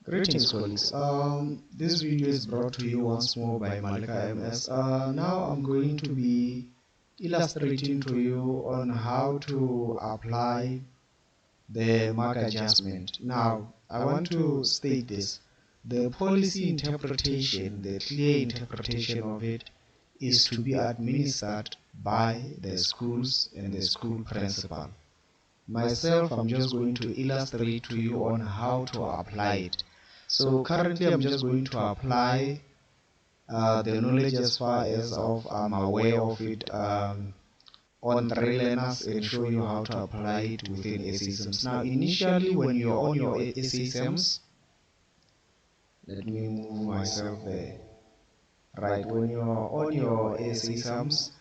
Greetings, colleagues. This video is brought to you once more by Malika MS. Now I'm going to be illustrating to you on how to apply the mark adjustment. Now, I want to state this. The policy interpretation, the clear interpretation of it, is to be administered by the schools and the school principal. Myself, I'm just going to illustrate to you on how to apply it. So currently I'm just going to apply the knowledge as far as I'm aware of it on 3 learners and show you how to apply it within SAMS. Now initially when you're on your SAMS, let me move myself there. Right, when you're on your SAMS,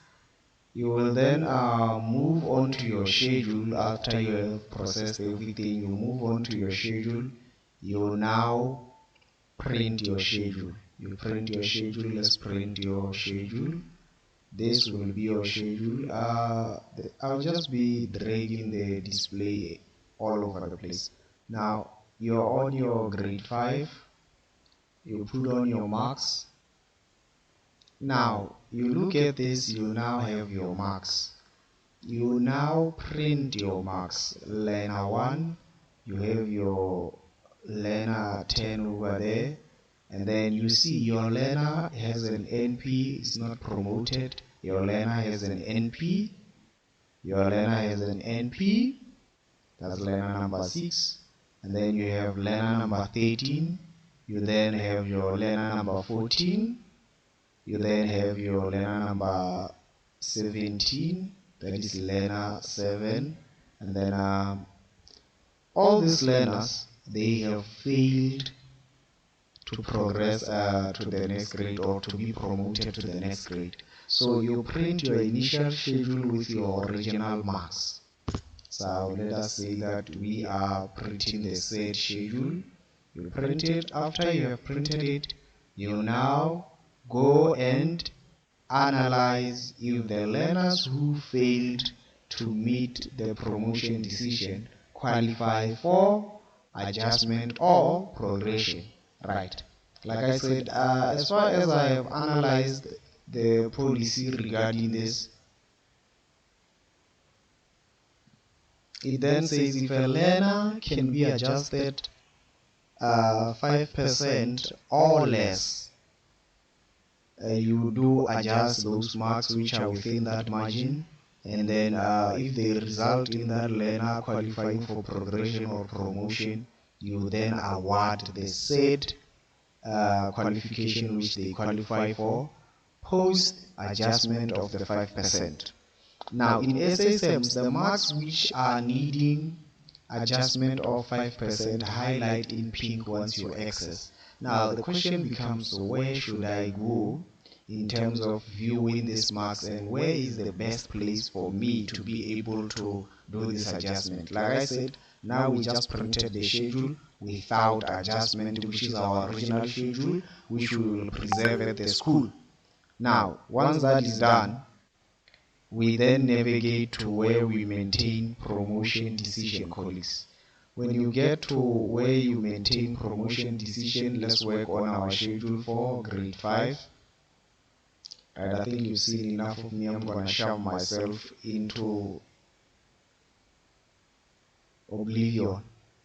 you will then move on to your schedule. After you have processed everything, you move on to your schedule. You now print your schedule. You print your schedule. Let's print your schedule. This will be your schedule. I'll just be dragging the display all over the place. Now you're on your grade 5. You put on your marks. Now you look at this, you now have your marks. You now print your marks. Learner 1, you have your learner 10 over there, and then you see your learner has an NP, it's not promoted. Your learner has an NP, your learner has an NP, that's learner number 6, and then you have learner number 13, you then have your learner number 14, you then have your learner number 17, that is learner 7, and then all these learners, they have failed to progress to the next grade or to be promoted to the next grade. So you print your initial schedule with your original marks. So let us say that we are printing the said schedule. You print it. After you have printed it, you now go and analyze if the learners who failed to meet the promotion decision qualify for adjustment or progression. Right, like I said, as far as I have analyzed the policy regarding this, it then says if a learner can be adjusted 5% or less, you do adjust those marks which are within that margin, and then if they result in that learner qualifying for progression or promotion, you then award the said qualification which they qualify for post adjustment of the 5%. Now in SAMS, the marks which are needing adjustment of 5% highlight in pink once you access. Now the question becomes, where should I go in terms of viewing these marks, and where is the best place for me to be able to do this adjustment? Like I said, now we just printed the schedule without adjustment, which is our original schedule, which we will preserve at the school. Now once that is done, we then navigate to where we maintain promotion decision, colleagues. When you get to where you maintain promotion decision, let's work on our schedule for grade 5. And I think you've seen enough of me. I'm gonna shove myself into oblivion.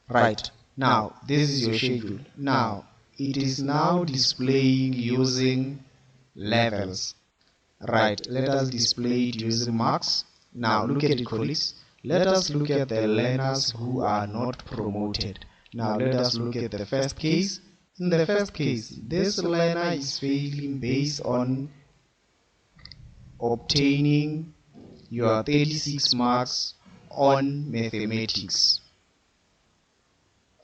Right, now this is your schedule. Now it is now displaying using levels. Right, let us display it using marks. Now look at it, colleagues. Let us look at the learners who are not promoted. Now let us look at the first case. In the first case, this learner is failing based on obtaining your 36 marks on mathematics.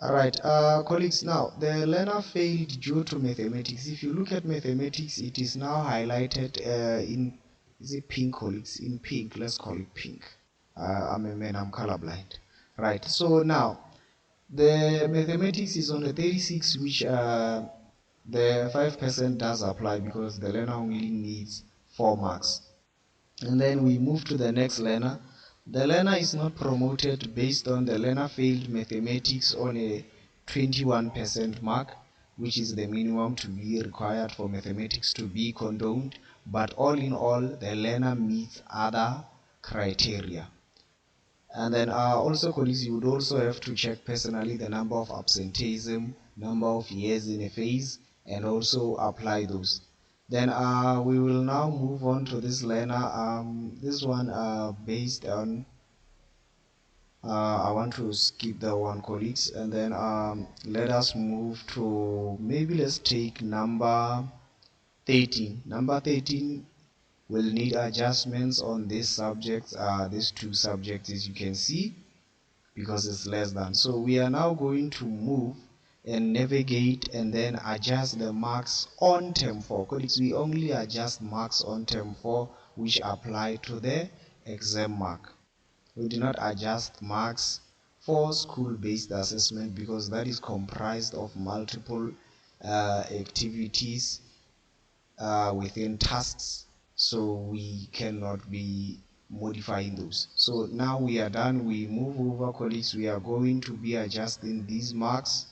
Alright, colleagues, now the learner failed due to mathematics. If you look at mathematics, it is now highlighted in, is it pink, colleagues? In pink, let's call it pink. I'm a man, I'm colorblind. Right, so now the mathematics is on the 36, which the 5% does apply because the learner only needs 4 marks. And then we move to the next learner. The learner is not promoted based on the learner failed mathematics on a 21% mark, which is the minimum to be required for mathematics to be condoned, but all in all the learner meets other criteria. And then also colleagues, you would also have to check personally the number of absenteeism, number of years in a phase, and also apply those. Then we will now move on to this learner. This one based on I want to skip the one colleagues, and then let us move to, maybe let's take number 13. Number 13 will need adjustments on these subjects, these two subjects, as you can see, because it's less than. So we are now going to move and navigate and then adjust the marks on term 4. Colleagues, we only adjust marks on term 4 which apply to the exam mark. We do not adjust marks for school-based assessment because that is comprised of multiple activities within tasks, so we cannot be modifying those. So now we are done. We move over, colleagues. We are going to be adjusting these marks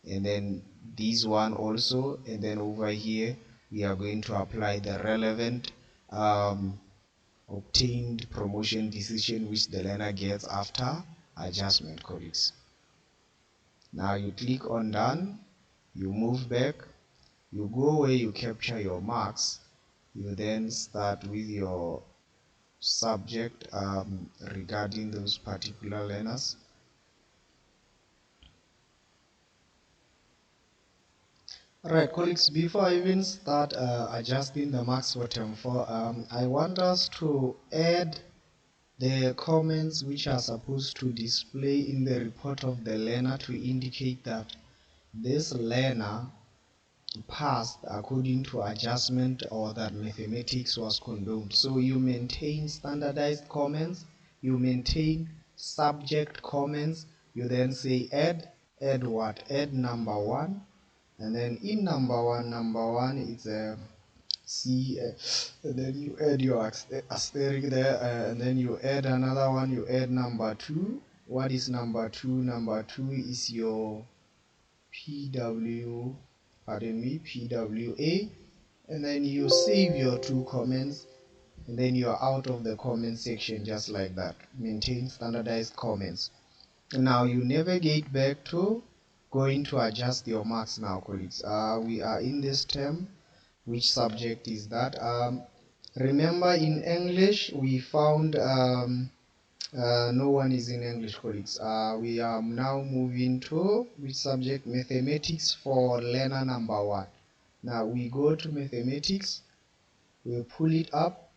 and then these one also, and then over here we are going to apply the relevant obtained promotion decision which the learner gets after adjustment, colleagues. Now you click on done, you move back, you go where you capture your marks, you then start with your subject regarding those particular learners. Alright colleagues, before I even start adjusting the marks for term 4, I want us to add the comments which are supposed to display in the report of the learner to indicate that this learner passed according to adjustment or that mathematics was condoned. So you maintain standardized comments, you maintain subject comments, you then say add what? Add number 1, and then in number one it's a C, and then you add your asterisk there, and then you add another one, you add number 2. What is number 2? Number 2 is your PWA, and then you save your 2 comments, and then you're out of the comment section just like that. Maintain standardized comments. And now you navigate back to going to adjust your marks now, colleagues. We are in this term. Which subject is that? Remember in English we found no one is in English, colleagues. We are now moving to which subject? Mathematics for learner number 1. Now we go to mathematics, we pull it up.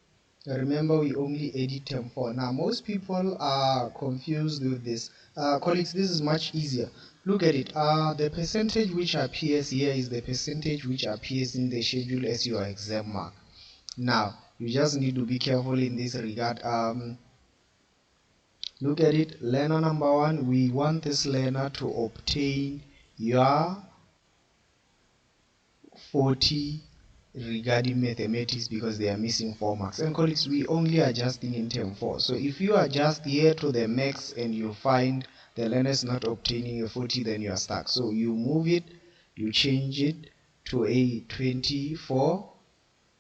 Remember we only edit term 4. Now most people are confused with this. Colleagues, this is much easier. Look at it. The percentage which appears here is the percentage which appears in the schedule as your exam mark. Now you just need to be careful in this regard. Look at it. Learner number 1, we want this learner to obtain your 40 regarding mathematics because they are missing 4 marks. And colleagues, we only adjusting in term 4. So if you adjust here to the max and you find the learner is not obtaining a 40, then you are stuck. So you move it, you change it to a 24,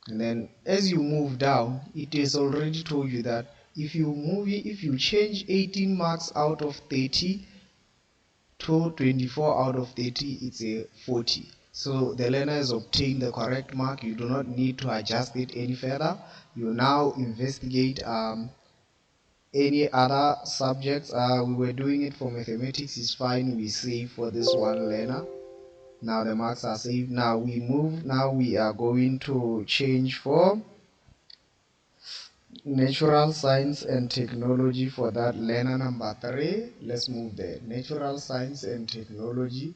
and then as you move down, it is already told you that if you change 18 marks out of 30 to 24 out of 30, it's a 40. So the learner has obtained the correct mark. You do not need to adjust it any further. You now investigate any other subjects. We were doing it for mathematics, is fine. We save for this one learner. Now the marks are saved. Now we move. Now we are going to change for natural science and technology for that learner number 3. Let's move there. Natural science and technology.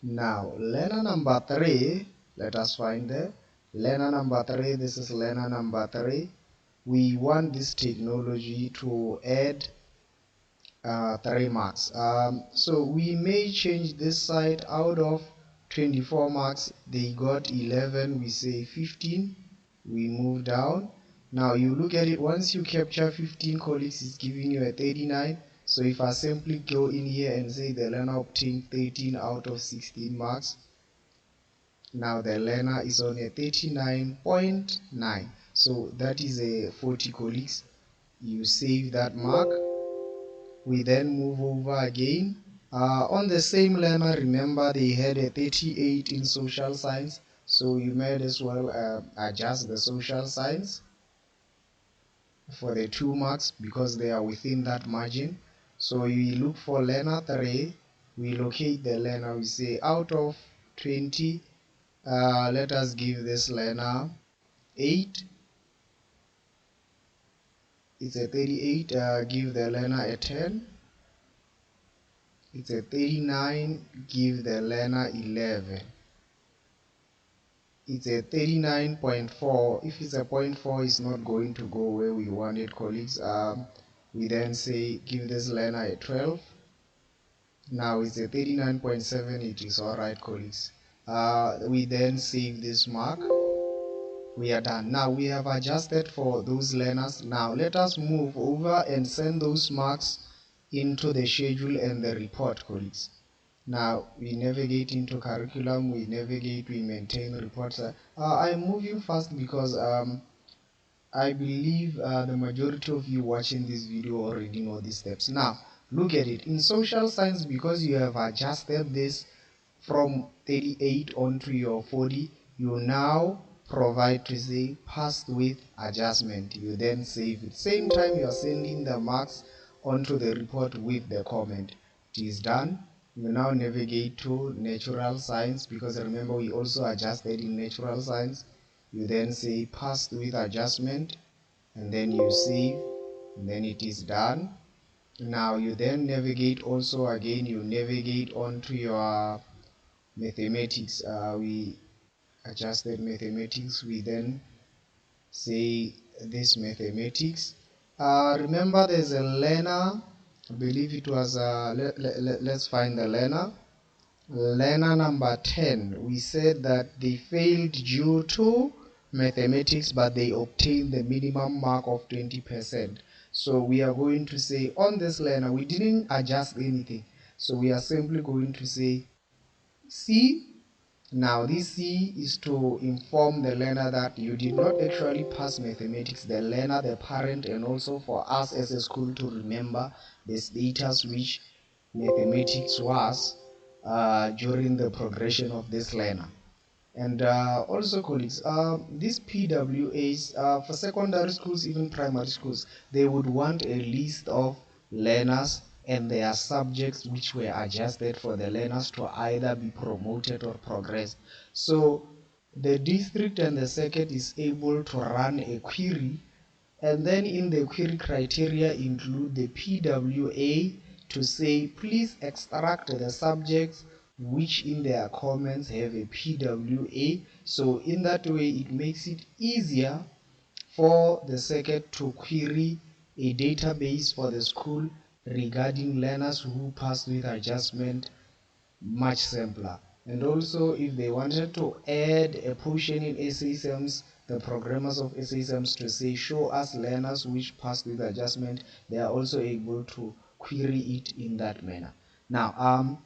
Now learner number 3, let us find there. Learner number 3, this is learner number 3. We want this technology to add 3 marks. So we may change this side. Out of 24 marks they got 11, we say 15, we move down. Now you look at it, once you capture 15, colleagues, is giving you a 39. So if I simply go in here and say the learner obtained 13 out of 16 marks, now the learner is on a 39.9. So that is a 40 colleagues. You save that mark. We then move over again. On the same learner, remember they had a 38 in social science. So you might as well adjust the social science for the 2 marks because they are within that margin. So we look for learner 3. We locate the learner. We say out of 20, let us give this learner 8. It's a 38. Give the learner a 10. It's a 39. Give the learner 11. It's a 39.4. If it's a 0.4, it's not going to go where we want it, colleagues. We then say give this learner a 12. Now it's a 39.7. It is alright, colleagues. We then save this mark. We are done. Now we have adjusted for those learners. Now let us move over and send those marks into the schedule and the report, colleagues. Now we navigate into curriculum, we maintain reports. I'm moving fast because I believe the majority of you watching this video already know these steps. Now look at it. In social science, because you have adjusted this from 38 onto your 40, you now provide to say passed with adjustment. You then save it. Same time you are sending the marks onto the report with the comment. It is done. You now navigate to natural science, because remember we also adjusted in natural science. You then say passed with adjustment, and then you save, and then it is done. Now you then navigate also again, you navigate onto your mathematics. We adjusted mathematics. We then say this mathematics. Remember there's a learner, I believe it was let's find the learner number 10. We said that they failed due to mathematics, but they obtained the minimum mark of 20%. So we are going to say on this learner we didn't adjust anything, so we are simply going to say C. Now this C is to inform the learner that you did not actually pass mathematics, the learner, the parent, and also for us as a school to remember the status which mathematics was during the progression of this learner. And also colleagues, these PWAs for secondary schools, even primary schools, they would want a list of learners and their subjects which were adjusted for the learners to either be promoted or progress. So the district and the circuit is able to run a query, and then in the query criteria include the PWA to say please extract the subjects which in their comments have a PWA. So in that way it makes it easier for the circuit to query a database for the school regarding learners who passed with adjustment much simpler. And also if they wanted to add a portion in SAMS, the programmers of SAMS, to say show us learners which passed with adjustment, they are also able to query it in that manner. Now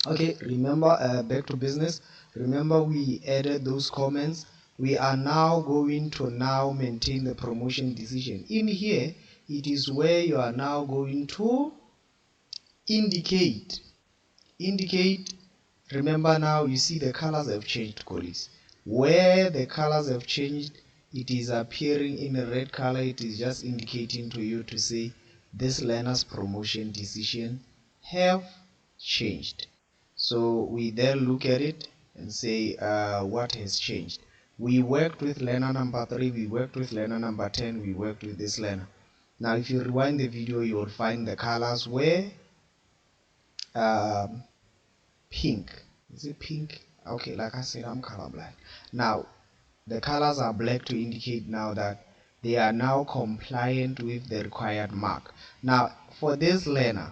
okay, remember, back to business. Remember we added those comments. We are now going to now maintain the promotion decision. In here it is where you are now going to indicate. Remember now you see the colors have changed, colleagues. Where the colors have changed, it is appearing in a red color. It is just indicating to you to say this learner's promotion decision have changed. So we then look at it and say what has changed. We worked with learner number 3, we worked with learner number 10, we worked with this learner. Now if you rewind the video, you will find the colors where pink. Is it pink? Okay, like I said, I'm colorblind. Now the colors are black to indicate now that they are now compliant with the required mark. Now for this learner,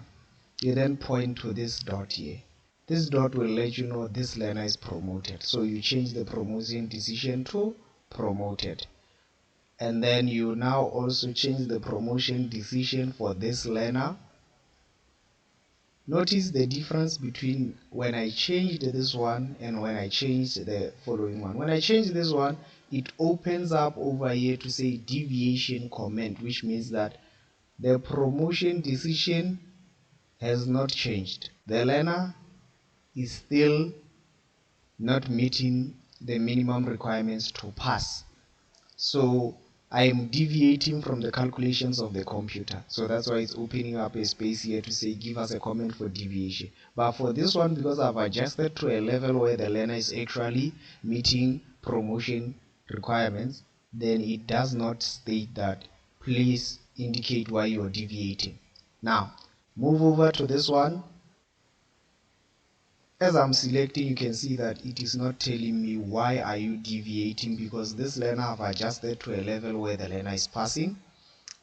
you then point to this dot here. This dot will let you know this learner is promoted. So you change the promotion decision to promoted. And then you now also change the promotion decision for this learner Notice the difference between when I changed this one and when I changed the following one. When I change this one, it opens up over here to say deviation comment, which means that the promotion decision has not changed. The learner is still not meeting the minimum requirements to pass. So I am deviating from the calculations of the computer. So that's why it's opening up a space here to say give us a comment for deviation. But for this one, because I've adjusted to a level where the learner is actually meeting promotion requirements, then it does not state that please indicate why you're deviating. Now move over to this one. As I'm selecting, you can see that it is not telling me why are you deviating, because this learner have adjusted to a level where the learner is passing.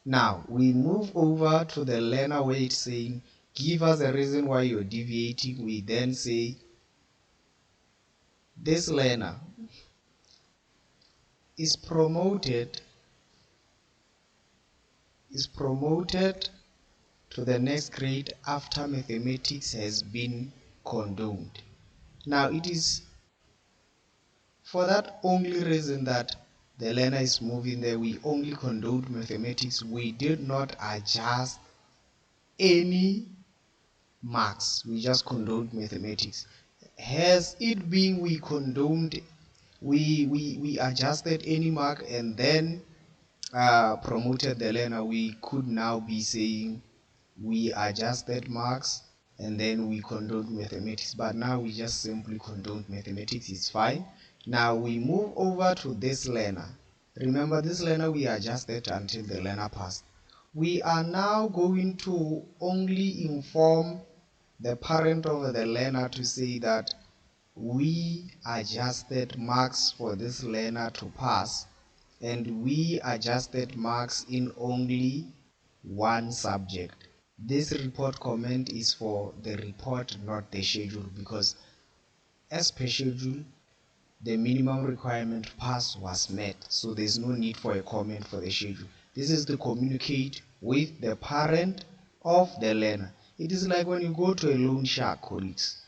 Now we move over to the learner where it's saying give us a reason why you're deviating. We then say this learner is promoted to the next grade after mathematics has been condoned. Now it is for that only reason that the learner is moving there, we only condoned mathematics. We did not adjust any marks. We just condoned mathematics. Has it been we condoned, we adjusted any mark and then promoted the learner, we could now be saying we adjusted marks and then we condoned mathematics. But now we just simply condoned mathematics. It's fine. Now we move over to this learner. Remember, this learner we adjusted until the learner passed. We are now going to only inform the parent of the learner to say that we adjusted marks for this learner to pass, and we adjusted marks in only one subject. This report comment is for the report, not the schedule, because as per schedule the minimum requirement to pass was met, so there's no need for a comment for the schedule. This is to communicate with the parent of the learner. It is like when you go to a loan shark, colleagues.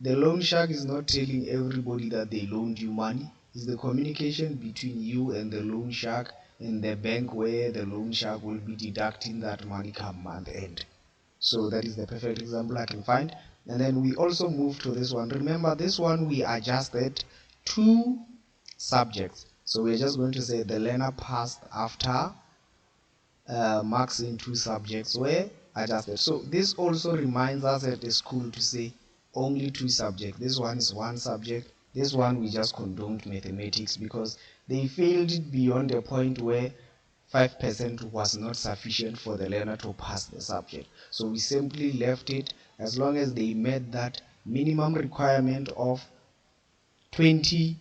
The loan shark is not telling everybody that they loaned you money. It's the communication between you and the loan shark and the bank, where the loan shark will be deducting that money come month end. So that is the perfect example I can find. And then we also move to this one. Remember, this one we adjusted two subjects. So we're just going to say the learner passed after marks in two subjects were adjusted. So this also reminds us at the school to say only two subjects. This one is one subject. This one we just condoned mathematics because they failed it beyond the point where 5% was not sufficient for the learner to pass the subject. So we simply left it as long as they met that minimum requirement of 20%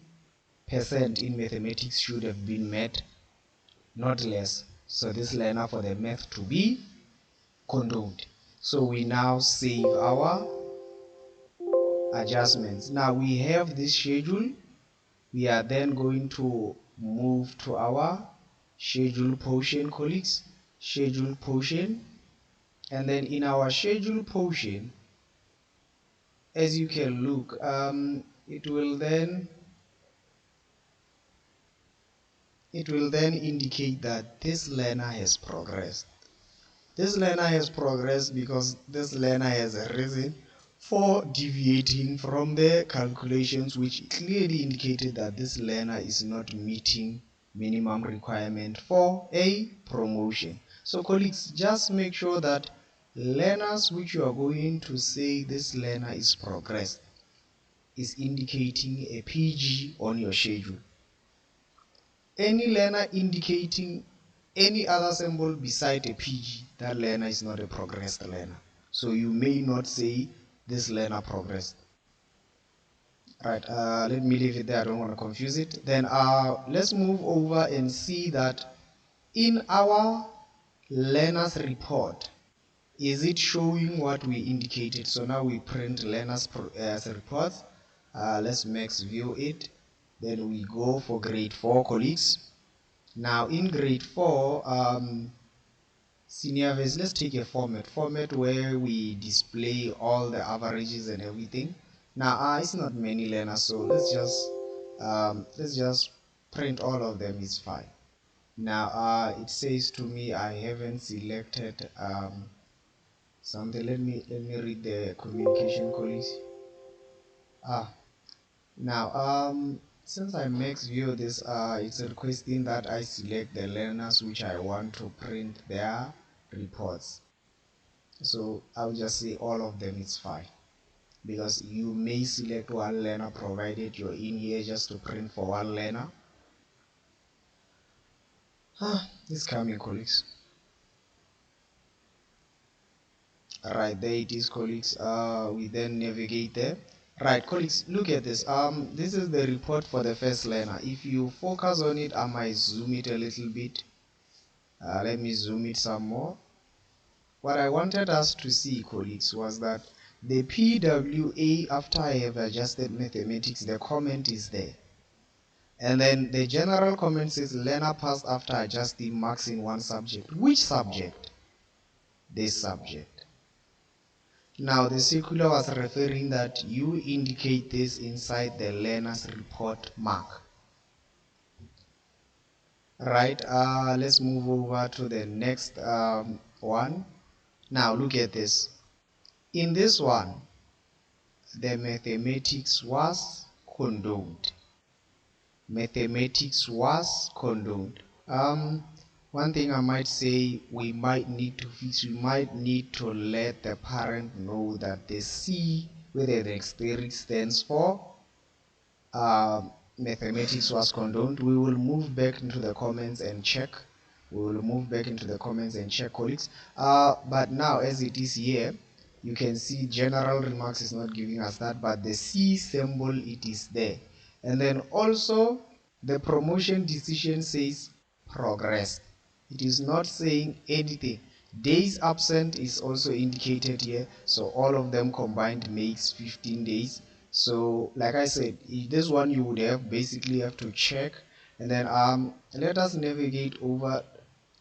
in mathematics should have been met, not less. So this learner for the math to be condoned. So we now save our adjustments. Now we have this schedule. We are then going to move to our schedule portion, colleagues. Schedule portion. And then in our schedule portion, as you can look, it will then indicate that this learner has progressed. This learner has progressed because this learner has a reason for deviating from the calculations, which clearly indicated that this learner is not meeting minimum requirement for a promotion. So colleagues, just make sure that learners which you are going to say this learner is progressed is indicating a PG on your schedule. Any learner indicating any other symbol beside a PG, that learner is not a progressed learner. So you may not say this learner progressed. Right, let me leave it there. I don't want to confuse it. Then let's move over and see that in our learner's report, is it showing what we indicated? So now we print learner's reports. Let's max view it. Then we go for grade 4, colleagues. Now in grade 4, Senior phase, let's take a format where we display all the averages and everything. Now it's not many learners, so let's just print all of them. Is fine. Now it says to me I haven't selected something. Let me read the communication colleagues. Now since I max view this, it's requesting that I select the learners which I want to print their reports. So I'll just say all of them is fine, because you may select one learner provided you're in here just to print for one learner. It's coming, colleagues. Right, there it is, colleagues. We then navigate there. Right, colleagues, look at this. This is the report for the first learner. If you focus on it, I might zoom it a little bit. Let me zoom it some more. What I wanted us to see, colleagues, was that the PWA, after I have adjusted mathematics, the comment is there. And then the general comment says learner passed after adjusting marks in one subject. Which subject? This subject. Now the circular was referring that you indicate this inside the learner's report mark. Right, let's move over to the next one. Now look at this. In this one, the mathematics was condoned. Mathematics was condoned. One thing I might say we might need to fix, we might need to let the parent know that the C with the asterisk stands for mathematics was condoned. We will move back into the comments and check. Colleagues. But now as it is here, you can see general remarks is not giving us that, but the C symbol, it is there. And then also the promotion decision says progress. It is not saying anything. Days absent is also indicated here, so all of them combined makes 15 days. So like I said, this one you would basically have to check. And then let us navigate over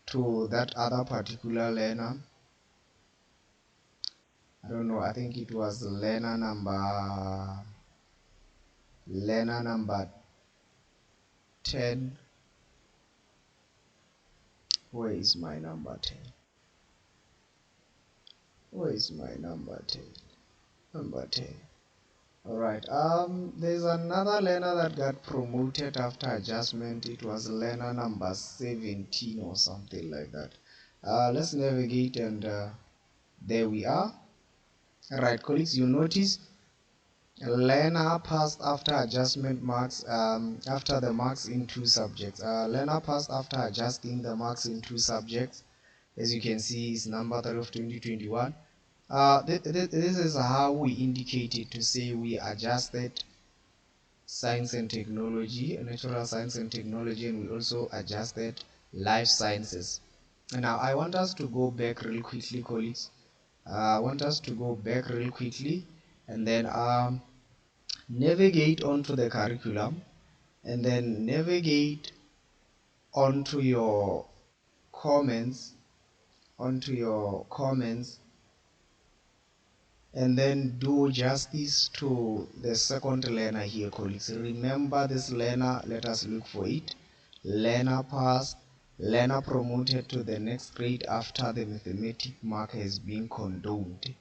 to that other particular learner. I don't know, I think it was learner number 10. Where is my number 10? Where is my number 10? Number 10. Alright, there's another learner that got promoted after adjustment. It was learner number 17 or something like that. Let's navigate, and there we are. Alright, colleagues, you notice learner passed after adjustment marks, after the marks in two subjects. Learner passed after adjusting the marks in two subjects. As you can see, it's number 3 of 2021. This is how we indicate it, to say we adjusted science and technology, natural science and technology, and we also adjusted life sciences. And now I want us to go back real quickly, colleagues. And then navigate onto the curriculum, and then navigate onto your comments, and then do justice to the second learner here, colleagues. Remember this learner, let us look for it. Learner passed, learner promoted to the next grade after the mathematics mark has been condoned.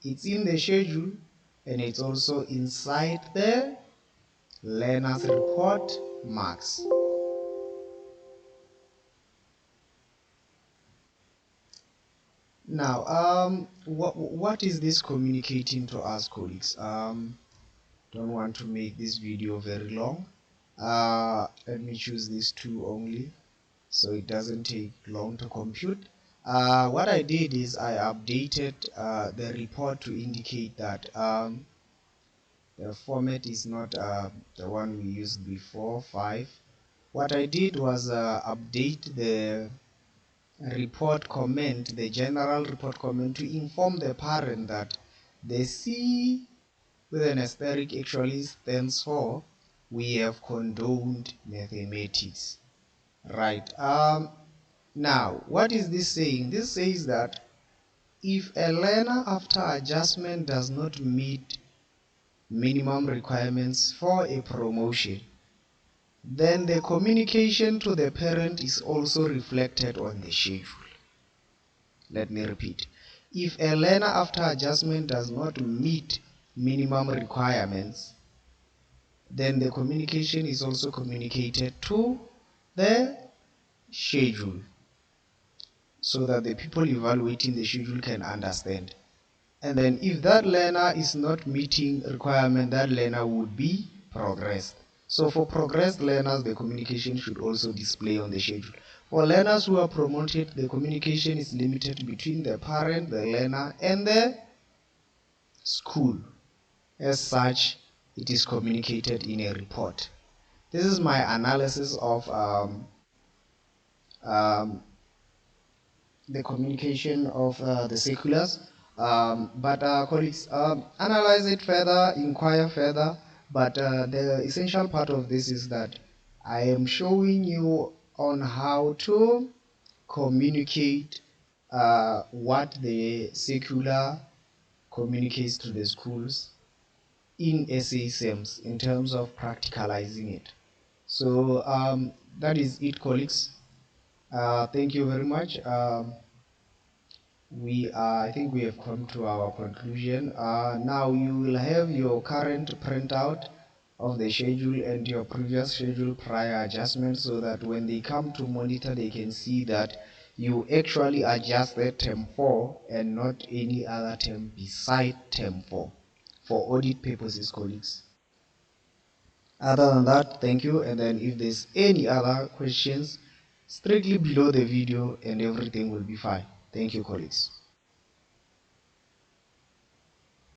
It's in the schedule, and it's also inside the learner's report marks. Now, what is this communicating to us, colleagues? Don't want to make this video very long. Let me choose these two only, so it doesn't take long to compute. What I did is I updated the report to indicate that the format is not the one we used before, 5. What I did was update the report comment, the general report comment, to inform the parent that the C with an asterisk actually stands for we have condoned mathematics. Right. Now, what is this saying? This says that if a learner after adjustment does not meet minimum requirements for a promotion, then the communication to the parent is also reflected on the schedule. Let me repeat. If a learner after adjustment does not meet minimum requirements, then the communication is also communicated to the schedule, so that the people evaluating the schedule can understand. And then if that learner is not meeting requirement, that learner would be progressed. So for progressed learners, the communication should also display on the schedule. For learners who are promoted, the communication is limited between the parent, the learner, and the school. As such, it is communicated in a report. This is my analysis of the communication of the circulars. But colleagues, analyze it further, inquire further. But the essential part of this is that I am showing you on how to communicate what the circular communicates to the schools in SAMS in terms of practicalizing it. So that is it, colleagues. Thank you very much. I think we have come to our conclusion. Now you will have your current printout of the schedule and your previous schedule prior adjustment, so that when they come to monitor, they can see that you actually adjusted term 4 and not any other term beside term 4 for audit purposes, colleagues. Other than that, thank you. And then if there's any other questions, strictly below the video and everything will be fine. Thank you, colleagues.